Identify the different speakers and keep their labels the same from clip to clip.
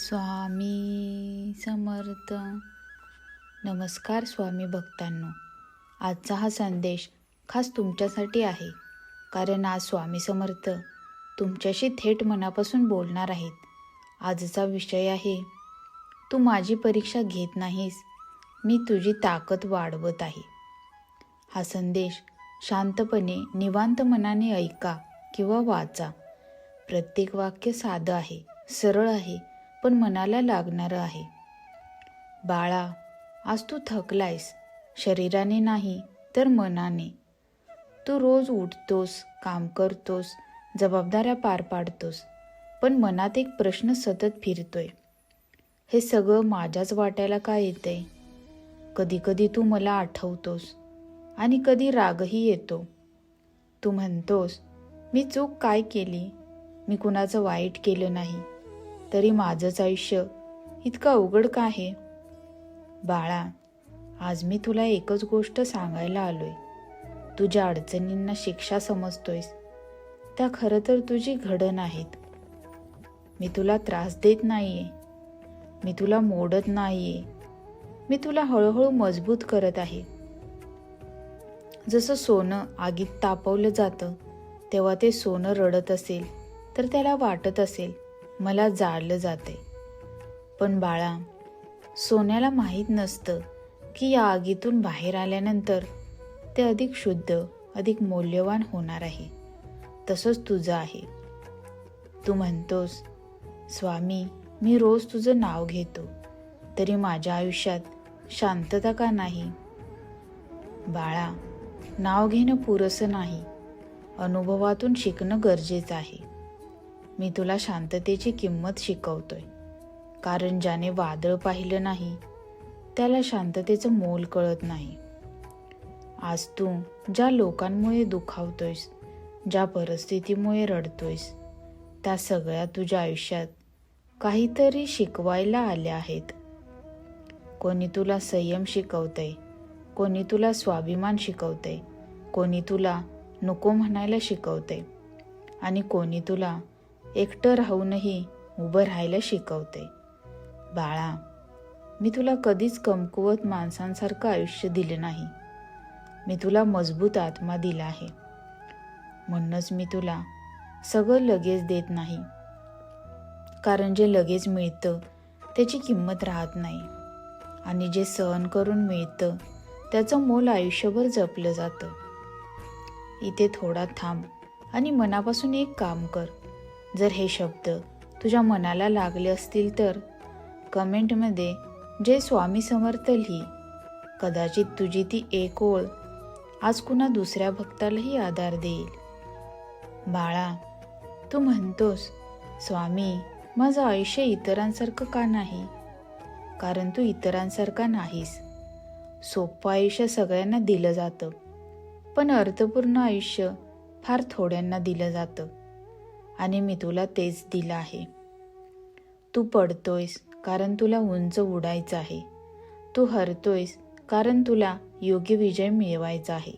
Speaker 1: स्वामी समर्थ. नमस्कार स्वामी भक्तांनो. आजचा हा संदेश खास तुमच्यासाठी आहे, कारण आज स्वामी समर्थ तुमच्याशी थेट मनापासून बोलणार आहेत. आजचा विषय आहे, तू माझी परीक्षा घेत नाहीस, मी तुझी ताकद वाढवत आहे. हा संदेश शांतपणे निवांत मनाने ऐका किंवा वाचा. प्रत्येक वाक्य साधं आहे, सरळ आहे, पण मनाला लागणारं आहे. बाळा, आज तू थकलायस, शरीराने नाही तर मनाने. तू रोज उठतोस, काम करतोस, जबाबदाऱ्या पार पाडतोस, पण मनात एक प्रश्न सतत फिरतोय. हे सगळं माझ्याच वाट्याला का येतंय? कधी कधी तू मला आठवतोस आणि कधी रागही येतो. तू म्हणतोस, मी चूक काय केली? मी कुणाचं वाईट केलं नाही, तरी माझंच आयुष्य इतकं अवघड का आहे? बाळा, आज मी तुला एकच गोष्ट सांगायला आलोय. तुझ्या अडचणींना शिक्षा समजतोयस, त्या खरं तर तुझी घडण आहेत. मी तुला त्रास देत नाहीये, मी तुला मोडत नाहीये, मी तुला हळूहळू मजबूत करत आहे. जसं सोनं आगीत तापवलं जातं, तेव्हा ते सोनं रडत असेल तर त्याला वाटत असेल, मला जाळलं जाते. पण बाळा, सोन्याला माहीत नसतं की या आगीतून बाहेर आल्यानंतर ते अधिक शुद्ध, अधिक मौल्यवान होणार आहे. तसंच तुझं आहे. तू म्हणतोस, स्वामी, मी रोज तुझं नाव घेतो, तरी माझ्या आयुष्यात शांतता का नाही? बाळा, नाव घेणं पुरेसं नाही, अनुभवातून शिकणं गरजेचं आहे. मी तुला शांततेची किंमत शिकवतोय, कारण ज्याने वादळ पाहिलं नाही त्याला शांततेचं मोल कळत नाही. आज तू ज्या लोकांमुळे दुखावतोयस, ज्या परिस्थितीमुळे रडतोयस, त्या सगळ्या तुझ्या आयुष्यात काहीतरी शिकवायला आल्या आहेत. कोणी तुला संयम शिकवतंय, कोणी तुला स्वाभिमान शिकवतंय, कोणी तुला नको म्हणायला शिकवतंय, आणि कोणी तुला एकटं राहूनही उभं राहायला शिकवते. बाळा, मी तुला कधीच कमकुवत माणसांसारखं आयुष्य दिलं नाही. मी तुला मजबूत आत्मा दिला आहे. म्हणूनच मी तुला सगळं लगेच देत नाही, कारण जे लगेच मिळतं त्याची किंमत राहत नाही, आणि जे सहन करून मिळतं त्याचं मोल आयुष्यभर जपलं जातं. इथे थोडा थांब आणि मनापासून एक काम कर. जर हे शब्द तुझ्या मनाला लागले असतील तर कमेंटमध्ये जय स्वामी समर्थ लिही. कदाचित तुझी ती एक ओळ आज कुणा दुसऱ्या भक्तालाही आधार देईल. बाळा, तू म्हणतोस, स्वामी, माझं आयुष्य इतरांसारखं का नाही? कारण तू इतरांसारखा नाहीस. सोपं आयुष्य सगळ्यांना दिलं जातं, पण अर्थपूर्ण आयुष्य फार थोड्यांना दिलं जातं, आणि मी तुला तेच दिलं आहे. तू पडतोयस कारण तुला उंच उडायचं आहे. तू हरतोयस कारण तुला योग्य विजय मिळवायचा आहे.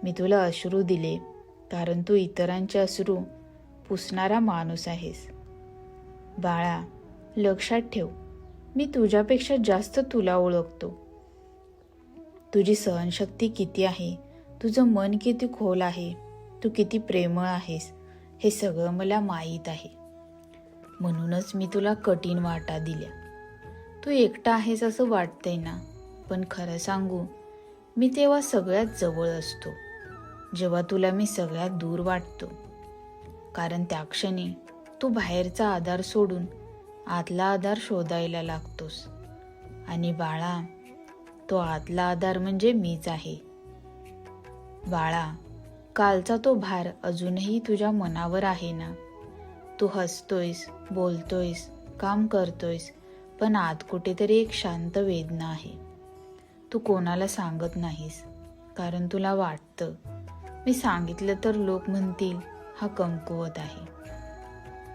Speaker 1: मी तुला अश्रू दिले कारण तू इतरांचे अश्रू पुसणारा माणूस आहेस. बाळा, लक्षात ठेव, मी तुझ्यापेक्षा जास्त तुला ओळखतो. तुझी सहनशक्ती किती आहे, तुझं मन किती खोल आहे, तू किती प्रेमळ आहेस, हे सगळं मला माहीत आहे. म्हणूनच मी तुला कठीण वाटा दिल्या. तू एकटा आहेस असं वाटतंय ना, पण खरं सांगू, मी तेव्हा सगळ्यात जवळ असतो, जेव्हा तुला मी सगळ्यात दूर वाटतो. कारण त्या क्षणी तू बाहेरचा आधार सोडून आतला आधार शोधायला लागतोस. आणि बाळा, तो आतला आधार म्हणजे मीच आहे. बाळा, कालचा तो भार अजूनही तुझ्या मनावर आहे ना? तू हसतोयस, बोलतोयस, काम करतोयस, पण आत कुठेतरी एक शांत वेदना आहे. तू कोणाला सांगत नाहीस, कारण तुला वाटतं, मी सांगितलं तर लोक म्हणतील हा कमकुवत आहे.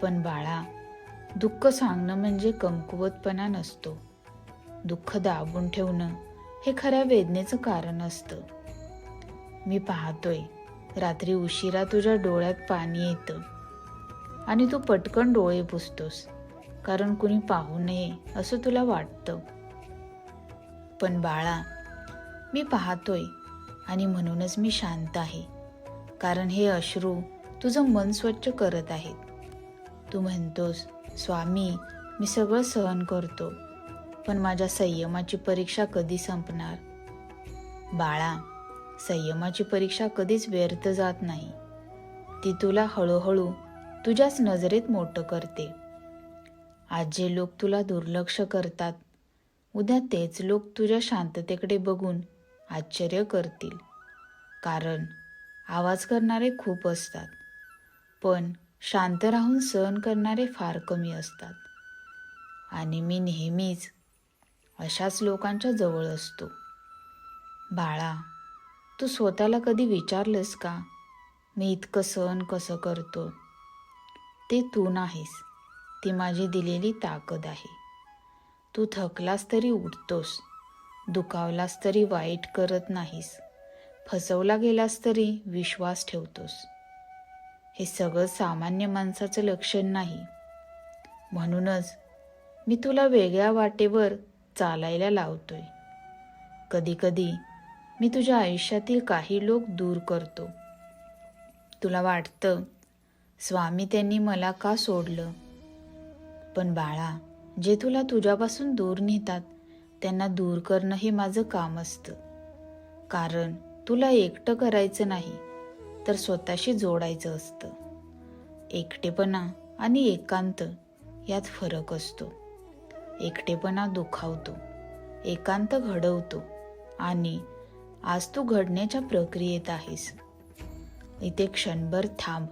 Speaker 1: पण बाळा, दुःख सांगणं म्हणजे कमकुवतपणा नसतो. दुःख दाबून ठेवणं हे खऱ्या वेदनेचं कारण असतं. मी पाहतोय, रात्री उशिरा तुझ्या डोळ्यात पाणी येतं आणि तू पटकन डोळे पुसतोस. कारण कुणी पाहू नये असं तुला वाटतं. पण बाळा, मी पाहतोय आणि म्हणूनच मी शांत आहे. कारण हे अश्रू तुझं मन स्वच्छ करत आहेत. तू म्हणतोस, स्वामी, मी सगळं सहन करतो, पण माझ्या संयमाची परीक्षा कधी संपणार? बाळा, संयमाची परीक्षा कधीच व्यर्थ जात नाही. ती तुला हळूहळू तुझ्याच नजरेत मोठं करते. आज जे लोक तुला दुर्लक्ष करतात, उद्या तेच लोक तुझ्या शांततेकडे बघून आश्चर्य करतील. कारण आवाज करणारे खूप असतात, पण शांत राहून सहन करणारे फार कमी असतात. आणि मी नेहमीच अशाच लोकांच्या जवळ असतो. बाळा, तू स्वतःला कधी विचारलंस का, मी इतकं सहन कसं करतो? ते तू नाहीस, ती माझी दिलेली ताकद आहे. तू थकलास तरी उठतोस, दुखावलास तरी वाईट करत नाहीस, फसवला गेलास तरी विश्वास ठेवतोस. हे सगळं सामान्य माणसाचं लक्षण नाही. म्हणूनच मी तुला वेगळ्या वाटेवर चालायला लावतोय. कधीकधी मी तुझ्या आयुष्यातील काही लोक दूर करतो. तुला वाटतं, स्वामी, त्यांनी मला का सोडलं? पण बाळा, जे तुला तुझ्यापासून दूर नेतात त्यांना दूर करणं हे माझं काम असतं. कारण तुला एकटं करायचं नाही, तर स्वतःशी जोडायचं असतं. एकटेपणा आणि एकांत यात फरक असतो. एकटेपणा दुखावतो, एकांत घडवतो, आणि आज तू घडण्याच्या प्रक्रियेत आहेस. इथे क्षणभर थांब.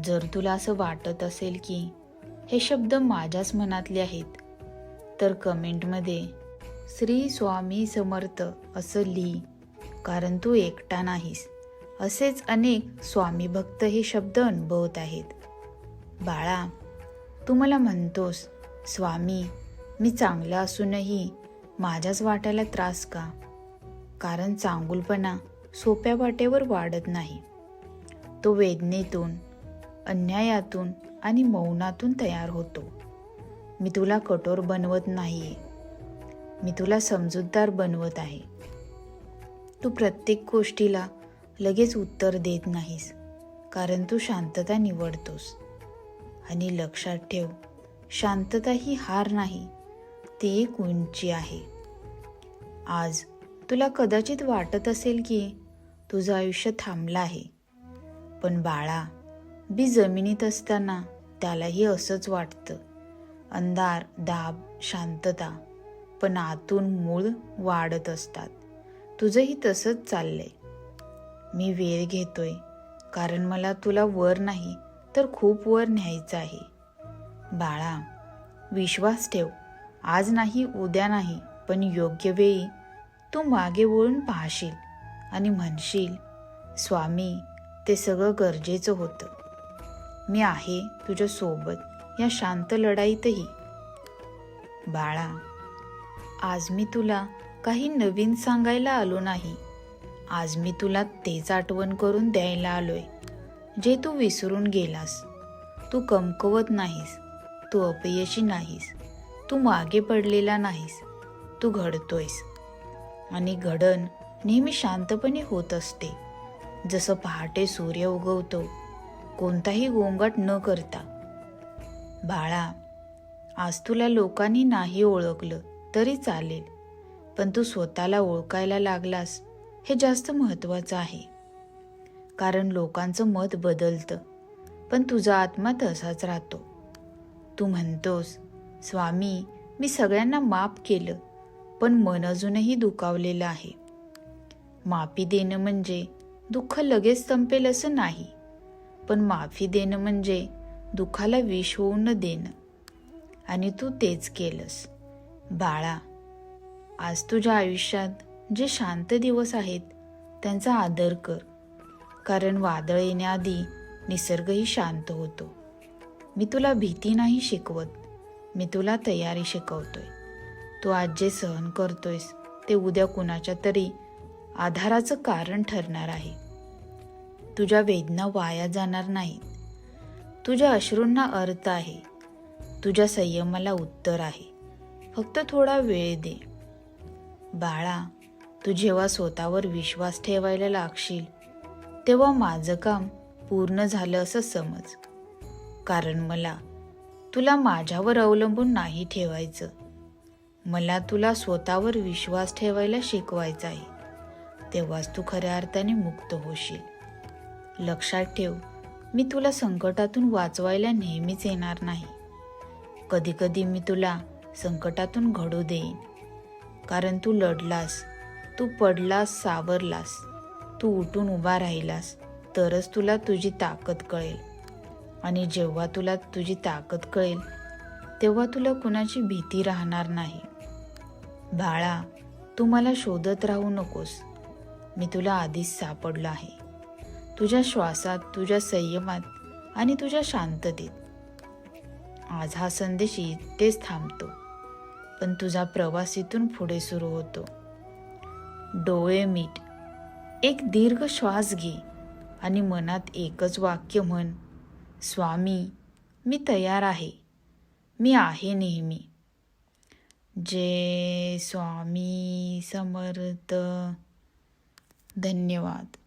Speaker 1: जर तुला असं वाटत असेल की हे शब्द माझ्याच मनातले आहेत, तर कमेंटमध्ये श्री स्वामी समर्थ असं लिही. कारण तू एकटा नाहीस. असेच अनेक स्वामी भक्त हे शब्द अनुभवत आहेत. बाळा, तू मला म्हणतोस, स्वामी, मी चांगला असूनही माझ्याच वाट्याला त्रास का? कारण चांगुलपणा सोप्या वाटेवर वाढत नाही. तो वेदनेतून, अन्यायातून आणि मौनातून तयार होतो. मी तुला कठोर बनवत नाहीये, मी तुला समजूतदार बनवत आहे. तू प्रत्येक गोष्टीला लगेच उत्तर देत नाहीस, कारण तू शांतता निवडतोस. आणि लक्षात ठेव, शांतता ही हार नाही, ती एक उंची आहे. आज तुला कदाचित वाटत असेल की तुझं आयुष्य थांबलं आहे. पण बाळा, बी जमिनीत असताना त्यालाही असंच वाटतं. अंधार, दाब, शांतता, पण आतून मूळ वाढत असतात. तुझंही तसंच चाललंय. मी वेळ घेतोय, कारण मला तुला वर नाही तर खूप वर न्यायचं आहे. बाळा, विश्वास ठेव. आज नाही, उद्या नाही, पण योग्य वेळी तू मागे वळून पाहशील आणि म्हणशील, स्वामी, ते सगळं गरजेचं होतं. मी आहे तुझ्या सोबत या शांत लढाईतही. बाळा, आज मी तुला काही नवीन सांगायला आलो नाही. आज मी तुला तेच आठवण करून द्यायला आलोय जे तू विसरून गेलास. तू कमकुवत नाहीस, तू अपयशी नाहीस, तू मागे पडलेला नाहीस, तू घडतोयस. आणि घडण नेहमी शांतपणे होत असते, जसं पहाटे सूर्य उगवतो, कोणताही गोंगाट न करता. बाळा, आज तुला लोकांनी नाही ओळखलं तरी चालेल, पण तू स्वतःला ओळखायला लागलास हे जास्त महत्त्वाचं आहे. कारण लोकांचं मत बदलतं, पण तुझा आत्मा तसाच राहतो. तू म्हणतोस, स्वामी, मी सगळ्यांना माफ केलं, पण मन अजूनही दुखावलेलं आहे. माफी देणं म्हणजे दुःख लगेच संपेल असं नाही, पण माफी देणं म्हणजे दुःखाला विष होऊ न देणं. आणि तू तेच केलंस. बाळा, आज तुझ्या आयुष्यात जे शांत दिवस आहेत त्यांचा आदर कर. कारण वादळ येण्याआधी निसर्गही शांत होतो. मी तुला भीती नाही शिकवत, मी तुला तयारी शिकवतोय. तू आज जे सहन करतोयस ते उद्या कुणाच्या तरी आधाराचं कारण ठरणार आहे. तुझ्या वेदना वाया जाणार नाहीत. तुझ्या अश्रूंना अर्थ आहे. तुझ्या संयमाला उत्तर आहे. फक्त थोडा वेळ दे. बाळा, तू जेव्हा स्वतःवर विश्वास ठेवायला लागशील तेव्हा माझं काम पूर्ण झालं असं समज. कारण मला तुला माझ्यावर अवलंबून नाही ठेवायचं. मला तुला स्वतःवर विश्वास ठेवायला शिकवायचा आहे. तेव्हाच तू खऱ्या अर्थाने मुक्त होशील. लक्षात ठेव, मी तुला संकटातून वाचवायला नेहमीच येणार नाही. कधीकधी मी तुला संकटातून घडू देईन. कारण तू लढलास, तू पडलास, सावरलास, तू उठून उभा राहिलास तरच तुला तुझी ताकद कळेल. आणि जेव्हा तुला तुझी ताकद कळेल तेव्हा तुला कुणाची भीती राहणार नाही. बाळा, तू मला शोधत राहू नकोस. मी तुला आधीच सापडलो आहे. तुझ्या श्वासात, तुझ्या संयमात आणि तुझ्या शांततेत. आज हा संदेश इथेच थांबतो, पण तुझा प्रवास इथून पुढे सुरू होतो. डोळे मीट, एक दीर्घ श्वास घे आणि मनात एकच वाक्य म्हण, स्वामी, मी तयार आहे. मी आहे नेहमी. जय स्वामी समर्थ. धन्यवाद.